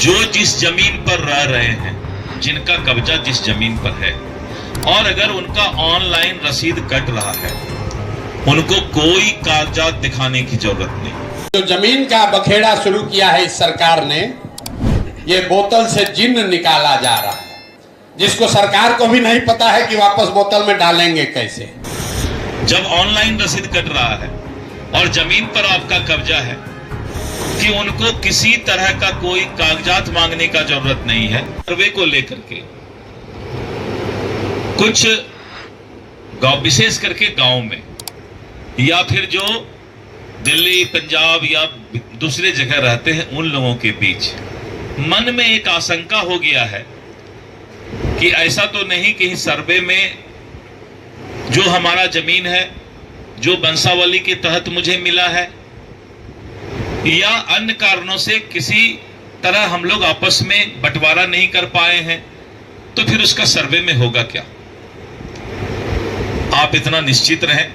जो जिस जमीन पर रह रहे हैं, जिनका कब्जा जिस जमीन पर है, और अगर उनका ऑनलाइन रसीद कट रहा है, उनको कोई कागजात दिखाने की जरूरत नहीं। जो जमीन का बखेड़ा शुरू किया है इस सरकार ने, ये बोतल से जिन्न निकाला जा रहा है, जिसको सरकार को भी नहीं पता है कि वापस बोतल में डालेंगे कैसे। जब ऑनलाइन रसीद कट रहा है और जमीन पर आपका कब्जा है कि उनको किसी तरह का कोई कागजात मांगने का जरूरत नहीं है। सर्वे को लेकर के कुछ गांव, विशेष करके गांव में या फिर जो दिल्ली, पंजाब या दूसरे जगह रहते हैं, उन लोगों के बीच मन में एक आशंका हो गया है कि ऐसा तो नहीं कि सर्वे में जो हमारा जमीन है, जो बंसावली के तहत मुझे मिला है, या अन्य कारणों से किसी तरह हम लोग आपस में बंटवारा नहीं कर पाए हैं, तो फिर उसका सर्वे में होगा क्या। आप इतना निश्चित रहें,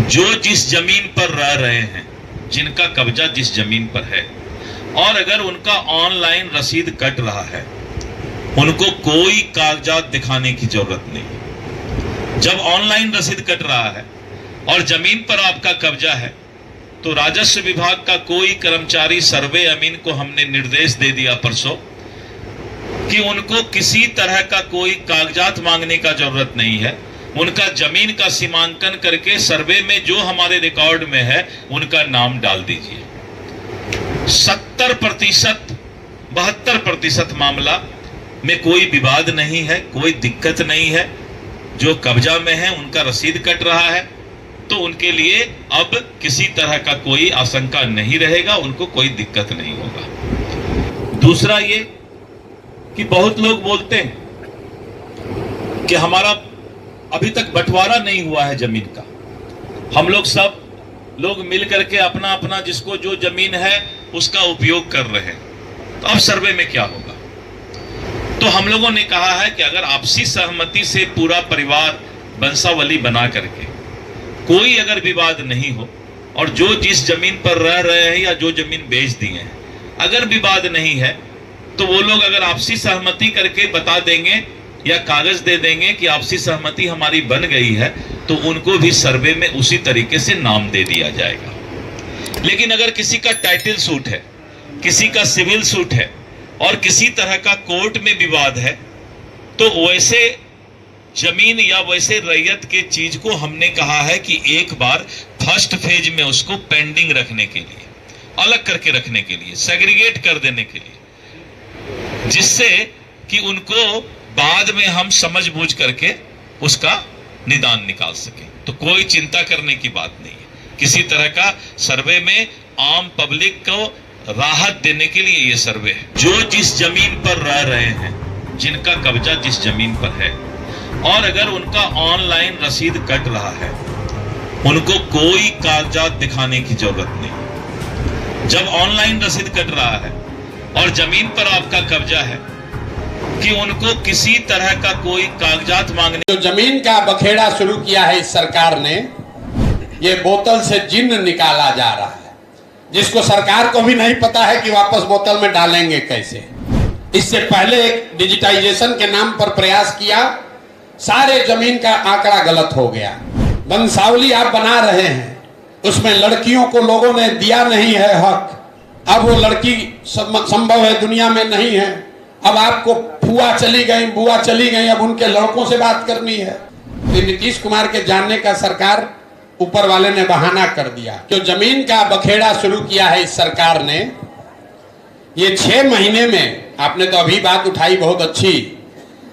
जो जिस जमीन पर रह रहे हैं, जिनका कब्जा जिस जमीन पर है, और अगर उनका ऑनलाइन रसीद कट रहा है, उनको कोई कागजात दिखाने की जरूरत नहीं। जब ऑनलाइन रसीद कट रहा है और जमीन पर आपका कब्जा है, तो राजस्व विभाग का कोई कर्मचारी, सर्वे अमीन को हमने निर्देश दे दिया परसों कि उनको किसी तरह का कोई कागजात मांगने का जरूरत नहीं है। उनका जमीन का सीमांकन करके सर्वे में जो हमारे रिकॉर्ड में है उनका नाम डाल दीजिए। 70%, 72% मामला में कोई विवाद नहीं है, कोई दिक्कत नहीं है। जो कब्जा में है उनका रसीद कट रहा है, तो उनके लिए अब किसी तरह का कोई आशंका नहीं रहेगा, उनको कोई दिक्कत नहीं होगा। दूसरा ये कि बहुत लोग बोलते हैं कि हमारा अभी तक बंटवारा नहीं हुआ है जमीन का, हम लोग सब लोग मिल करके अपना अपना जिसको जो जमीन है उसका उपयोग कर रहे हैं, तो अब सर्वे में क्या होगा। तो हम लोगों ने कहा है कि अगर आपसी सहमति से पूरा परिवार बंसावली बना करके कोई अगर विवाद नहीं हो, और जो जिस जमीन पर रह रहे हैं या जो जमीन बेच दिए हैं, अगर विवाद नहीं है, तो वो लोग अगर आपसी सहमति करके बता देंगे या कागज दे देंगे कि आपसी सहमति हमारी बन गई है, तो उनको भी सर्वे में उसी तरीके से नाम दे दिया जाएगा। लेकिन अगर किसी का टाइटल सूट है, किसी का सिविल सूट है और किसी तरह का कोर्ट में विवाद है, तो वैसे जमीन या वैसे रैयत के चीज को हमने कहा है कि एक बार फर्स्ट फेज में उसको पेंडिंग रखने के लिए, अलग करके रखने के लिए, सेग्रीगेट कर देने के लिए, जिससे कि उनको बाद में हम समझ बूझ करके उसका निदान निकाल सकें। तो कोई चिंता करने की बात नहीं है। किसी तरह का सर्वे में आम पब्लिक को राहत देने के लिए ये सर्वे है। जो जिस जमीन पर रह रहे हैं, जिनका कब्जा जिस जमीन पर है, और अगर उनका ऑनलाइन रसीद कट रहा है, उनको कोई कागजात दिखाने की जरूरत नहीं। जब ऑनलाइन रसीद कट रहा है और जमीन पर आपका कब्जा है, कि उनको किसी तरह का कोई कागजात मांगने। जो जमीन का बखेड़ा शुरू किया है इस सरकार ने, ये बोतल से जिन्न निकाला जा रहा है, जिसको सरकार को भी नहीं पता है कि वापस बोतल में डालेंगे कैसे। इससे पहले एक डिजिटाइजेशन के नाम पर प्रयास किया, सारे जमीन का आंकड़ा गलत हो गया। बंसावली आप बना रहे हैं, उसमें लड़कियों को लोगों ने दिया नहीं है हक। अब वो लड़की संभव है दुनिया में नहीं है। अब आपको फुआ चली गई, बुआ चली गई, अब उनके लड़कों से बात करनी है। तो नीतीश कुमार के जानने का सरकार ऊपर वाले ने बहाना कर दिया। जो जमीन का बखेड़ा शुरू किया है इस सरकार ने, ये 6 महीने में, आपने तो अभी बात उठाई बहुत अच्छी,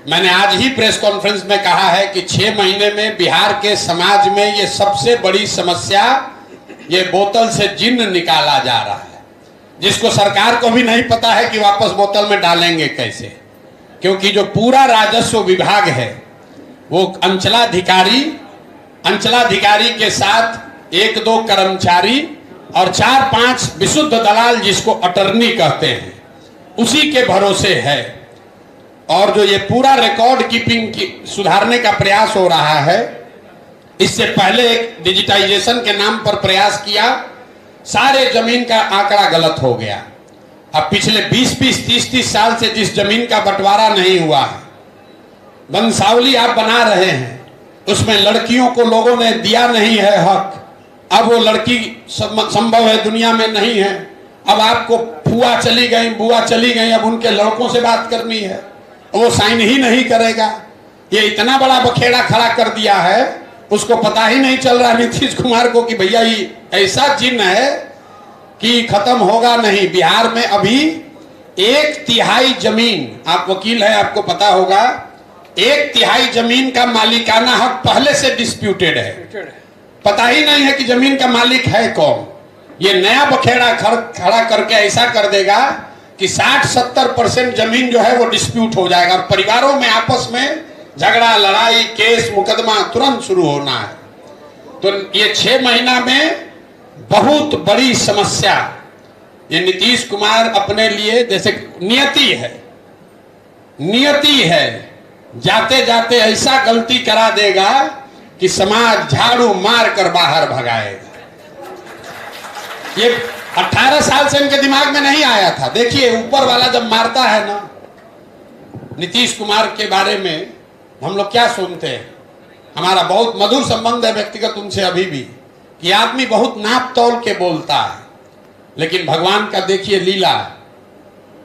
मैंने आज ही प्रेस कॉन्फ्रेंस में कहा है कि 6 महीने में बिहार के समाज में ये सबसे बड़ी समस्या, ये बोतल से जिन्न निकाला जा रहा है, जिसको सरकार को भी नहीं पता है कि वापस बोतल में डालेंगे कैसे। क्योंकि जो पूरा राजस्व विभाग है, वो अंचलाधिकारी के साथ 1-2 कर्मचारी और 4-5 विशुद्ध दलाल, जिसको अटर्नी कहते हैं, उसी के भरोसे है। और जो ये पूरा रिकॉर्ड कीपिंग की सुधारने का प्रयास हो रहा है, इससे पहले एक डिजिटाइजेशन के नाम पर प्रयास किया, सारे जमीन का आंकड़ा गलत हो गया। अब पिछले 20-20, 30-30 साल से जिस जमीन का बंटवारा नहीं हुआ है, वंशावली आप बना रहे हैं, उसमें लड़कियों को लोगों ने दिया नहीं है हक। अब वो लड़की संभव है दुनिया में नहीं है। अब आपको फुआ चली गई, बुआ चली गई, अब उनके लड़कों से बात करनी है, वो साइन ही नहीं करेगा। ये इतना बड़ा बखेड़ा खड़ा कर दिया है, उसको पता ही नहीं चल रहा नीतीश कुमार को कि भैया ये ऐसा जिन है कि खत्म होगा नहीं। बिहार में अभी 1/3 जमीन, आप वकील है, आपको पता होगा, 1/3 जमीन का मालिकाना हक पहले से डिस्प्यूटेड है। पता ही नहीं है कि जमीन का मालिक है कौन। ये नया बखेड़ा खड़ा करके ऐसा कर देगा कि 60-70% जमीन जो है वो डिस्प्यूट हो जाएगा और परिवारों में आपस में झगड़ा, लड़ाई, केस, मुकदमा तुरंत शुरू होना है। तो ये 6 महीना में बहुत बड़ी समस्या ये नीतीश कुमार अपने लिए, जैसे नियति है, जाते जाते ऐसा गलती करा देगा कि समाज झाड़ू मार कर बाहर भगाएगा। ये 18 साल से इनके दिमाग में नहीं आया था। देखिए ऊपर वाला जब मारता है ना, नीतीश कुमार के बारे में हम लोग क्या सुनते हैं, हमारा बहुत मधुर संबंध है व्यक्तिगत उनसे अभी भी, कि आदमी बहुत नाप तौल के बोलता है, लेकिन भगवान का देखिए लीला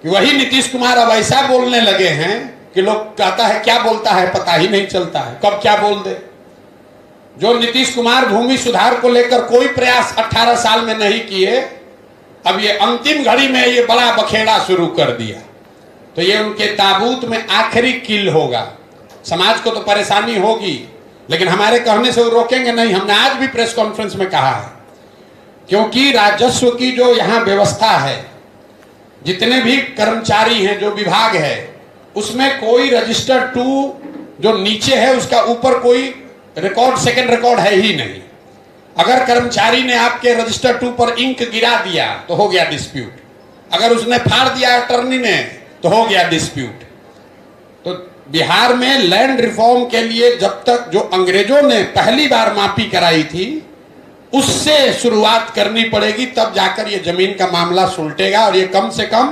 कि वही नीतीश कुमार अब ऐसा बोलने लगे हैं कि लोग कहता है क्या बोलता है पता ही नहीं चलता है, कब क्या बोल दे। जो नीतीश कुमार भूमि सुधार को लेकर कोई प्रयास 18 साल में नहीं किए, अब ये अंतिम घड़ी में ये बड़ा बखेड़ा शुरू कर दिया, तो ये उनके ताबूत में आखिरी किल होगा। समाज को तो परेशानी होगी, लेकिन हमारे कहने से वो रोकेंगे नहीं। हमने आज भी प्रेस कॉन्फ्रेंस में कहा है, क्योंकि राजस्व की जो यहाँ व्यवस्था है, जितने भी कर्मचारी हैं, जो विभाग है, उसमें कोई रजिस्टर 2 जो नीचे है उसका ऊपर कोई रिकॉर्ड, सेकंड रिकॉर्ड है ही नहीं। अगर कर्मचारी ने आपके रजिस्टर 2 पर इंक गिरा दिया तो हो गया डिस्प्यूट, अगर उसने फाड़ दिया अटर्नी ने तो हो गया डिस्प्यूट। तो बिहार में लैंड रिफॉर्म के लिए जब तक जो अंग्रेजों ने पहली बार मापी कराई थी उससे शुरुआत करनी पड़ेगी, तब जाकर ये जमीन का मामला सुलटेगा। और ये कम से कम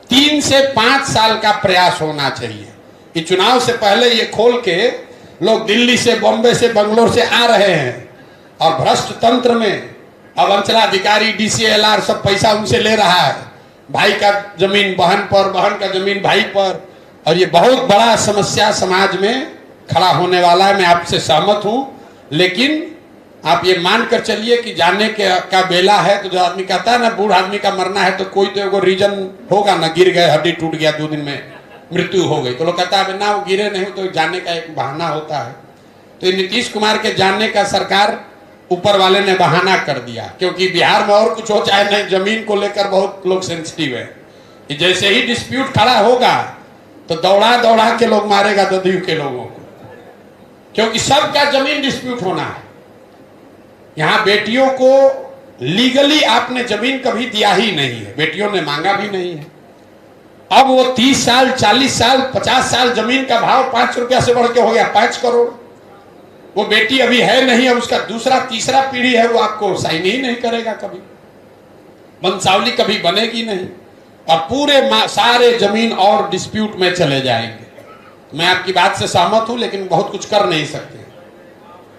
3 से 5 साल का प्रयास होना चाहिए। ये चुनाव से पहले ये खोल के लोग दिल्ली से, बॉम्बे से, बंगलोर से आ रहे हैं और भ्रष्ट तंत्र में अब अंचलाधिकारी, DCLR सब पैसा उनसे ले रहा है, भाई का जमीन बहन पर, बहन का जमीन भाई पर, और ये बहुत बड़ा समस्या समाज में खड़ा होने वाला है। मैं आपसे सहमत हूं, लेकिन आप ये मानकर चलिए कि जाने का बेला है। तो जो आदमी कहता है ना बूढ़ आदमी का मरना है, तो कोई तो एगो रीजन होगा ना, गिर गए, हड्डी टूट गया, 2 दिन में मृत्यु हो गई, तो लोग कहता है ना वो गिरे नहीं, तो जाने का एक बहाना होता है। तो नीतीश कुमार के जानने का सरकार ऊपर वाले ने बहाना कर दिया, क्योंकि बिहार में और कुछ हो चाहे नहीं, जमीन को लेकर बहुत लोग सेंसिटिव है। जैसे ही डिस्प्यूट खड़ा होगा तो दौड़ा दौड़ा के लोग मारेगा ददियों के लोगों को, क्योंकि सबका जमीन डिस्प्यूट होना है। यहाँ बेटियों को लीगली आपने जमीन कभी दिया ही नहीं है, बेटियों ने मांगा भी नहीं है। अब वो 30 साल, 40 साल, 50 साल जमीन का भाव 5 रुपया से बढ़ के हो गया 5 करोड़। वो बेटी अभी है नहीं, अब उसका दूसरा तीसरा पीढ़ी है, वो आपको साइन ही नहीं करेगा, कभी वंशावली कभी बनेगी नहीं, और पूरे सारे जमीन और डिस्प्यूट में चले जाएंगे। मैं आपकी बात से सहमत हूं, लेकिन बहुत कुछ कर नहीं सकते।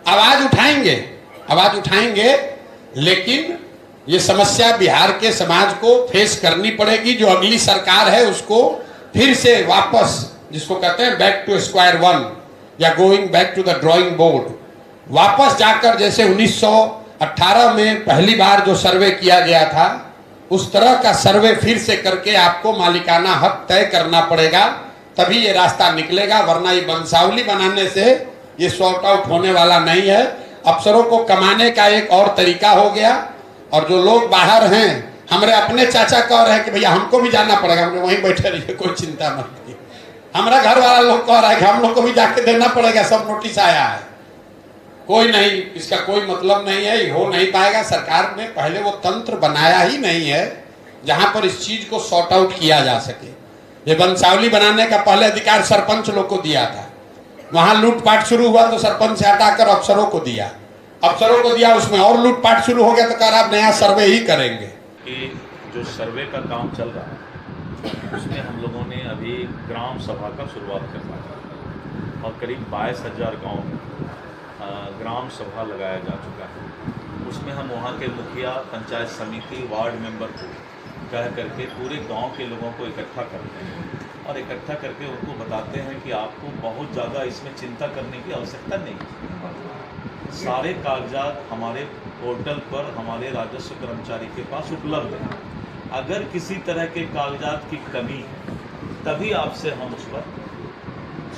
आवाज उठाएंगे, लेकिन ये समस्या बिहार के समाज को फेस करनी पड़ेगी। जो अगली सरकार है उसको फिर से वापस, जिसको कहते हैं बैक टू स्क्वायर 1 या going back to the drawing board, वापस जाकर जैसे 1918 में पहली बार जो सर्वे किया गया था, उस तरह का सर्वे फिर से करके आपको मालिकाना हक तय करना पड़ेगा, तभी ये रास्ता निकलेगा। वरना ये वंशावली बनाने से ये सॉर्ट आउट होने वाला नहीं है। अफसरों को कमाने का एक और तरीका हो गया, और जो लोग बाहर हैं, हमारे अपने चाचा कह रहे हैं कि भैया हमको भी जाना पड़ेगा, हमने वहीं बैठे रहिए, कोई चिंता मत कीजिए। हमारा घर वाला लोग कह रहा है कि हम लोग को भी जाके देना पड़ेगा, सब नोटिस आया है। कोई नहीं, इसका कोई मतलब नहीं है, ये हो नहीं पाएगा। सरकार ने पहले वो तंत्र बनाया ही नहीं है जहां पर इस चीज को सॉर्ट आउट किया जा सके। ये वंशावली बनाने का पहले अधिकार सरपंच लोग को दिया था, वहां लूटपाट शुरू हुआ तो सरपंच से हटाकर अफसरों को दिया, उसमें और लूटपाट शुरू हो गया, तो कहा आप नया सर्वे ही करेंगे। कि जो सर्वे का काम चल रहा है हम लोगों ने अभी ग्राम सभा का शुरुआत करना है और करीब 22,000 गाँव में ग्राम सभा लगाया जा चुका है। उसमें हम वहाँ के मुखिया, पंचायत समिति, वार्ड मेंबर को कह करके पूरे गांव के लोगों को इकट्ठा करते हैं और इकट्ठा करके उनको बताते हैं कि आपको बहुत ज़्यादा इसमें चिंता करने की आवश्यकता नहीं है। सारे कागजात हमारे पोर्टल पर हमारे राजस्व कर्मचारी के पास उपलब्ध हैं। अगर किसी तरह के कागजात की कमी है तभी आपसे हम उस पर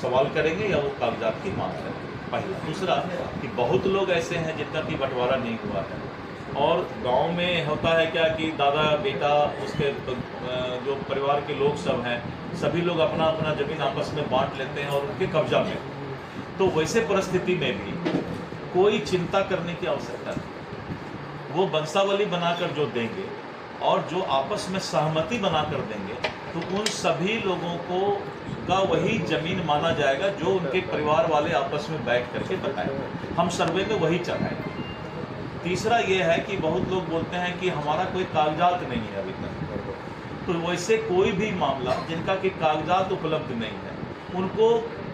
सवाल करेंगे या वो कागजात की मांग करेंगे। पहला। दूसरा कि बहुत लोग ऐसे हैं जिनका कि बंटवारा नहीं हुआ है और गांव में होता है क्या कि दादा बेटा उसके जो परिवार के लोग सब हैं सभी लोग अपना अपना ज़मीन आपस में बांट लेते हैं और उनके कब्जा में। तो वैसे परिस्थिति में भी कोई चिंता करने की आवश्यकता नहीं। वो वंशावली बनाकर जो देंगे और जो आपस में सहमति बनाकर देंगे तो उन सभी लोगों को का वही ज़मीन माना जाएगा जो उनके परिवार वाले आपस में बैठ करके बताएंगे। हम सर्वे में वही चढ़ाएंगे। तीसरा ये है कि बहुत लोग बोलते हैं कि हमारा कोई कागजात नहीं है अभी तक, तो वैसे कोई भी मामला जिनका कि कागजात उपलब्ध नहीं है उनको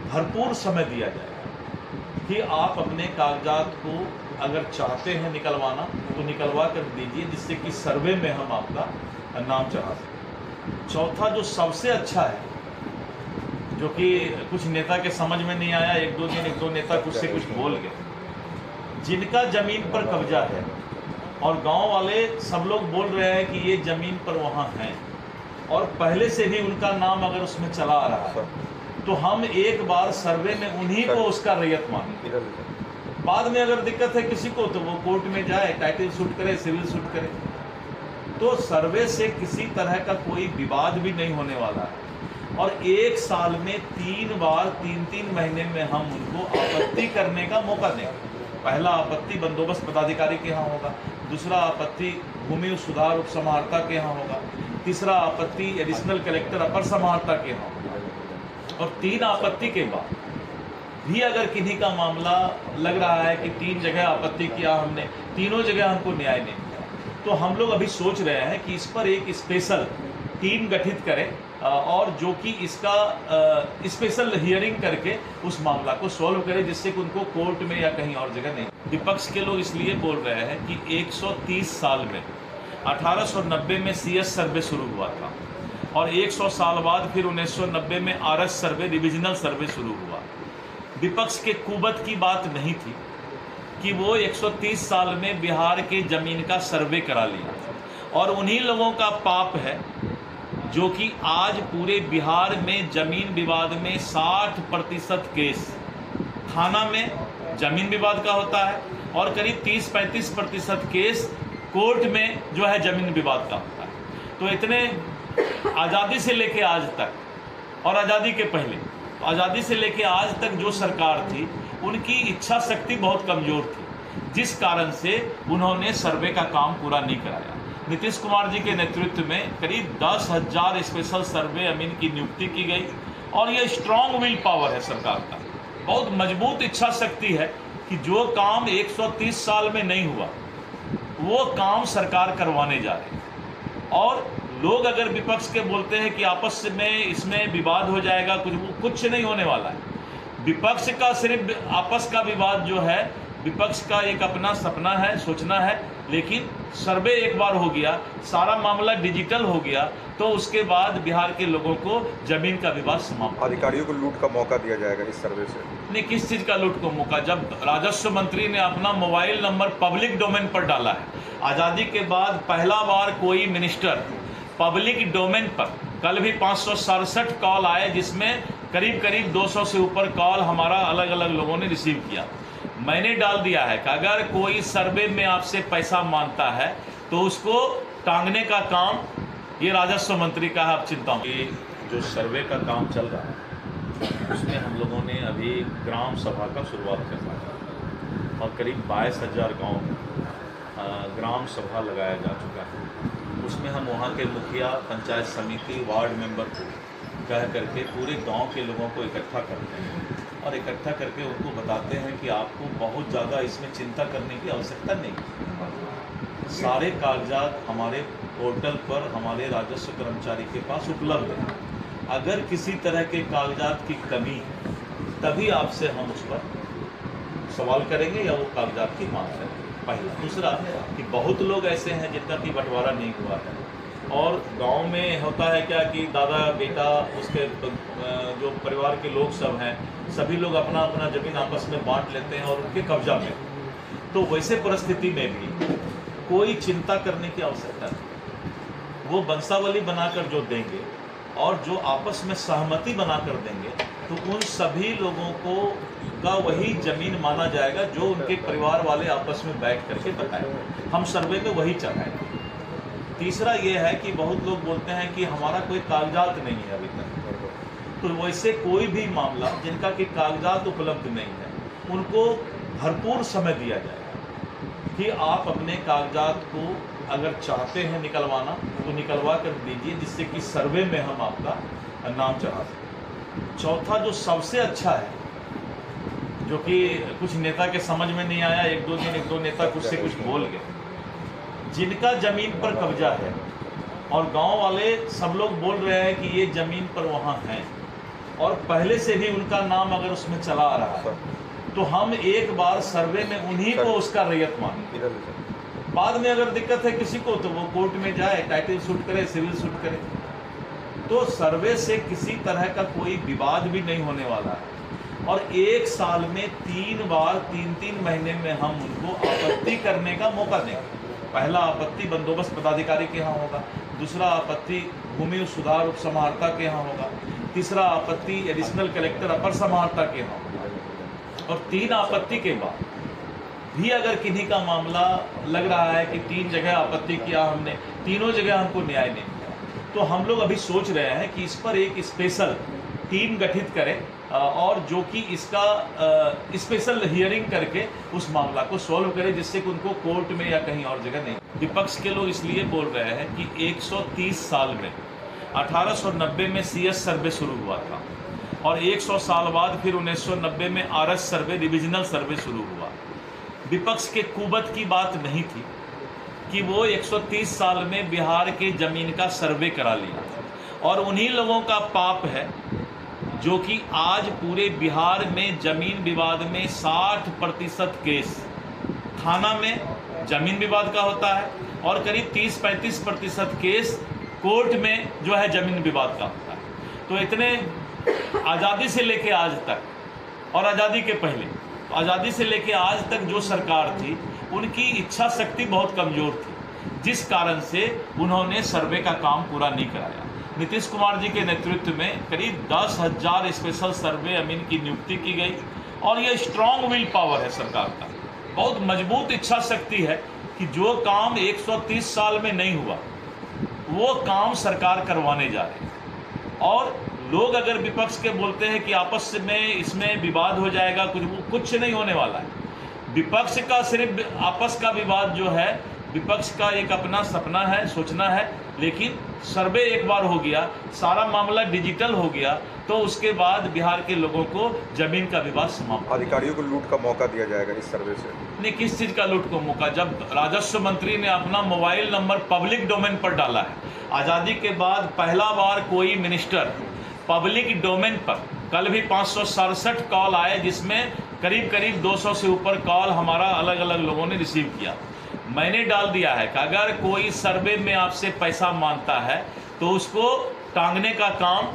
भरपूर समय दिया जाएगा कि आप अपने कागजात को अगर चाहते हैं निकलवाना तो निकलवा कर दीजिए जिससे कि सर्वे में हम आपका नाम चढ़ा सकें। चौथा जो सबसे अच्छा है जो कि कुछ नेता के समझ में नहीं आया, एक दो नेता कुछ से कुछ बोल गए, जिनका ज़मीन पर कब्जा है और गांव वाले सब लोग बोल रहे हैं कि ये ज़मीन पर वहाँ हैं और पहले से भी उनका नाम अगर उसमें चला आ रहा है तो हम एक बार सर्वे में उन्हीं को उसका रैयत मानें। बाद में अगर दिक्कत है किसी को तो वो कोर्ट में जाए, टाइटल सूट करे, सिविल सूट करे। तो सर्वे से किसी तरह का कोई विवाद भी नहीं होने वाला है और एक साल में 3 बार 3-3 महीने में हम उनको आपत्ति करने का मौका देंगे। पहला आपत्ति बंदोबस्त पदाधिकारी के यहाँ होगा, दूसरा आपत्ति भूमि सुधार उप समाहर्ता के यहाँ होगा, तीसरा आपत्ति एडिशनल कलेक्टर अपर समाहर्ता के यहाँ होगा और 3 आपत्ति के बाद भी अगर किन्हीं का मामला लग रहा है कि 3 जगह आपत्ति किया हमने, तीनों जगह हमको न्याय नहीं मिला, तो हम लोग अभी सोच रहे हैं कि इस पर एक स्पेशल टीम गठित करें और जो कि इसका स्पेशल हियरिंग करके उस मामला को सॉल्व करे जिससे कि उनको कोर्ट में या कहीं और जगह नहीं। विपक्ष के लोग इसलिए बोल रहे हैं कि 130 साल में 1890 में CS सर्वे शुरू हुआ था और 100 साल बाद फिर 1990 में RS सर्वे रिविजनल सर्वे शुरू हुआ। विपक्ष के कुबत की बात नहीं थी कि वो 130 साल में बिहार के ज़मीन का सर्वे करा लिया और उन्हीं लोगों का पाप है जो कि आज पूरे बिहार में ज़मीन विवाद में 60% केस थाना में ज़मीन विवाद का होता है और करीब 30-35% केस कोर्ट में जो है ज़मीन विवाद का होता है। तो इतने आज़ादी से लेके आज तक और आज़ादी के पहले, आज़ादी से लेके आज तक जो सरकार थी उनकी इच्छा शक्ति बहुत कमज़ोर थी जिस कारण से उन्होंने सर्वे का काम पूरा नहीं कराया। नीतीश कुमार जी के नेतृत्व में करीब 10,000 स्पेशल सर्वे अमीन की नियुक्ति की गई और ये स्ट्रॉन्ग विल पावर है सरकार का, बहुत मजबूत इच्छा शक्ति है कि जो काम 130 साल में नहीं हुआ वो काम सरकार करवाने जा रही है। और लोग अगर विपक्ष के बोलते हैं कि आपस में इसमें विवाद हो जाएगा, कुछ नहीं होने वाला है। विपक्ष का सिर्फ आपस का विवाद जो है विपक्ष का एक अपना सपना है, सोचना है, लेकिन सर्वे एक बार हो गया, सारा मामला डिजिटल हो गया तो उसके बाद बिहार के लोगों को जमीन का विवाद समाप्त। अधिकारियों को लूट का मौका दिया जाएगा इस सर्वे से? नहीं, किस चीज़ का लूट को मौका? जब राजस्व मंत्री ने अपना मोबाइल नंबर पब्लिक डोमेन पर डाला है, आज़ादी के बाद पहला बार कोई मिनिस्टर पब्लिक डोमेन पर, कल भी 567 कॉल आए जिसमें करीब 200 से ऊपर कॉल हमारा अलग अलग लोगों ने रिसीव किया। मैंने डाल दिया है कि अगर कोई सर्वे में आपसे पैसा मांगता है तो उसको टांगने का काम ये राजस्व मंत्री का है। आप चिंता कि जो सर्वे का काम चल रहा है उसमें हम लोगों ने अभी ग्राम सभा का शुरुआत करना है और करीब 22,000 गाँव में ग्राम सभा लगाया जा चुका है। उसमें हम वहाँ के मुखिया, पंचायत समिति, वार्ड मेंबर को कह करके पूरे गांव के लोगों को इकट्ठा करते हैं और इकट्ठा करके उनको बताते हैं कि आपको बहुत ज़्यादा इसमें चिंता करने की आवश्यकता नहीं है। सारे कागजात हमारे पोर्टल पर हमारे राजस्व कर्मचारी के पास उपलब्ध हैं। अगर किसी तरह के कागजात की कमी तभी आपसे हम उस पर सवाल करेंगे या वो कागजात की मांग करेंगे, पहला। दूसरा कि बहुत लोग ऐसे हैं जिनका कि बंटवारा नहीं हुआ है और गांव में होता है क्या कि दादा बेटा उसके जो परिवार के लोग सब हैं सभी लोग अपना अपना ज़मीन आपस में बांट लेते हैं और उनके कब्जा में। तो वैसे परिस्थिति में भी कोई चिंता करने की आवश्यकता नहीं। वो वंशावली बनाकर जो देंगे और जो आपस में सहमति बनाकर देंगे तो उन सभी लोगों को का वही ज़मीन माना जाएगा जो उनके परिवार वाले आपस में बैठ करके बताएंगे। हम सर्वे में वही चढ़ाएंगे। तीसरा ये है कि बहुत लोग बोलते हैं कि हमारा कोई कागजात नहीं है अभी तक, तो वैसे कोई भी मामला जिनका कि कागजात उपलब्ध नहीं है उनको भरपूर समय दिया जाएगा कि आप अपने कागजात को अगर चाहते हैं निकलवाना तो निकलवा कर दीजिए, जिससे कि सर्वे में हम आपका नाम चढ़ा सकें। चौथा जो सबसे अच्छा है, जो कि कुछ नेता के समझ में नहीं आया, एक दो नेता कुछ से कुछ बोल गए, जिनका ज़मीन पर कब्जा है और गांव वाले सब लोग बोल रहे हैं कि ये ज़मीन पर वहाँ हैं और पहले से भी उनका नाम अगर उसमें चला आ रहा है तो हम एक बार सर्वे में उन्हीं को उसका रैयत मानें। बाद में अगर दिक्कत है किसी को तो वो कोर्ट में जाए, टाइटल सूट करे, सिविल सूट करे। तो सर्वे से किसी तरह का कोई विवाद भी नहीं होने वाला है और एक साल में 3 बार 3-3 महीने में हम उनको आपत्ति करने का मौका देंगे। पहला आपत्ति बंदोबस्त पदाधिकारी के यहाँ होगा, दूसरा आपत्ति भूमि सुधार उप समाहर्ता के यहाँ होगा, तीसरा आपत्ति एडिशनल कलेक्टर अपर समाहर्ता के यहाँ होगा और 3 आपत्ति के बाद भी अगर किन्हीं का मामला लग रहा है कि 3 जगह आपत्ति किया हमने, तीनों जगह हमको न्याय नहीं मिला, तो हम लोग अभी सोच रहे हैं कि इस पर एक स्पेशल टीम गठित करें और जो कि इसका स्पेशल हियरिंग करके उस मामला को सॉल्व करे, जिससे कि उनको कोर्ट में या कहीं और जगह नहीं। विपक्ष के लोग इसलिए बोल रहे हैं कि 130 साल में 1890 में CS सर्वे शुरू हुआ था और 100 साल बाद फिर 1990 में RS सर्वे डिविजनल सर्वे शुरू हुआ। विपक्ष के कुबत की बात नहीं थी कि वो 130 साल में बिहार के ज़मीन का सर्वे करा लिया और उन्हीं लोगों का पाप है जो कि आज पूरे बिहार में ज़मीन विवाद में 60% केस थाना में ज़मीन विवाद का होता है और करीब 30-35% केस कोर्ट में जो है ज़मीन विवाद का होता है। तो इतने आज़ादी से लेके आज तक और आज़ादी के पहले, आज़ादी से लेके आज तक जो सरकार थी उनकी इच्छा शक्ति बहुत कमज़ोर थी, जिस कारण से उन्होंने सर्वे का काम पूरा नहीं कराया। नीतीश कुमार जी के नेतृत्व में करीब 10,000 स्पेशल सर्वे अमीन की नियुक्ति की गई और ये स्ट्रॉन्ग विल पावर है सरकार का, बहुत मजबूत इच्छा शक्ति है कि जो काम 130 साल में नहीं हुआ वो काम सरकार करवाने जा रही है। और लोग अगर विपक्ष के बोलते हैं कि आपस में इसमें विवाद हो जाएगा, कुछ नहीं होने वाला है। विपक्ष का सिर्फ आपस का विवाद जो है, विपक्ष का एक अपना सपना है, सोचना है, लेकिन सर्वे एक बार हो गया, सारा मामला डिजिटल हो गया तो उसके बाद बिहार के लोगों को जमीन का विवाद समाप्त। अधिकारियों को लूट का मौका दिया जाएगा इस सर्वे से? नहीं, किस चीज़ का लूट को मौका? जब राजस्व मंत्री ने अपना मोबाइल नंबर पब्लिक डोमेन पर डाला है, आज़ादी के बाद पहला बार कोई मिनिस्टर पब्लिक डोमेन पर, कल भी 567 कॉल आए जिसमें करीब 200 से ऊपर कॉल हमारा अलग अलग लोगों ने रिसीव किया। मैंने डाल दिया है कि अगर कोई सर्वे में आपसे पैसा मांगता है तो उसको टांगने का काम